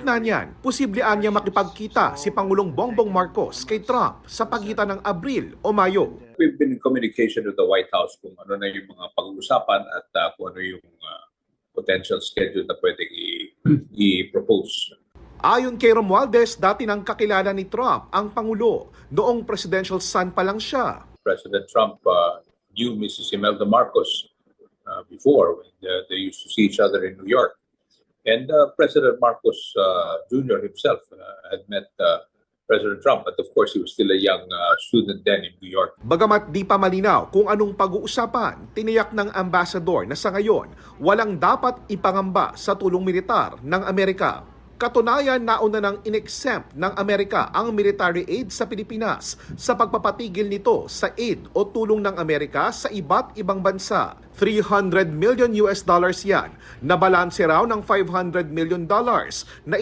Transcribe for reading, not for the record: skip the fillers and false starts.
gitna niyan, posible niya makipagkita si Pangulong Bongbong Marcos kay Trump sa pagitan ng Abril o Mayo. We've been in communication with the White House kung ano na yung mga pag-uusapan at kung ano yung potential schedule na pwedeng i-propose. Ayon kay Romualdez, dati nang kakilala ni Trump ang Pangulo. Noong presidential son pa lang siya. President Trump knew Mrs. Imelda Marcos before when they used to see each other in New York. And President Marcos Jr. himself had met President Trump, but of course he was still a young student then in New York. Bagamat di pa malinaw kung anong pag-uusapan, tiniyak ng ambassador na sa ngayon walang dapat ipangamba sa tulong militar ng Amerika. Katunayan, nauna nang in-exempt ng Amerika ang military aid sa Pilipinas sa pagpapatigil nito sa aid o tulong ng Amerika sa iba't ibang bansa. $300 million yan na balanse raw ng $500 million na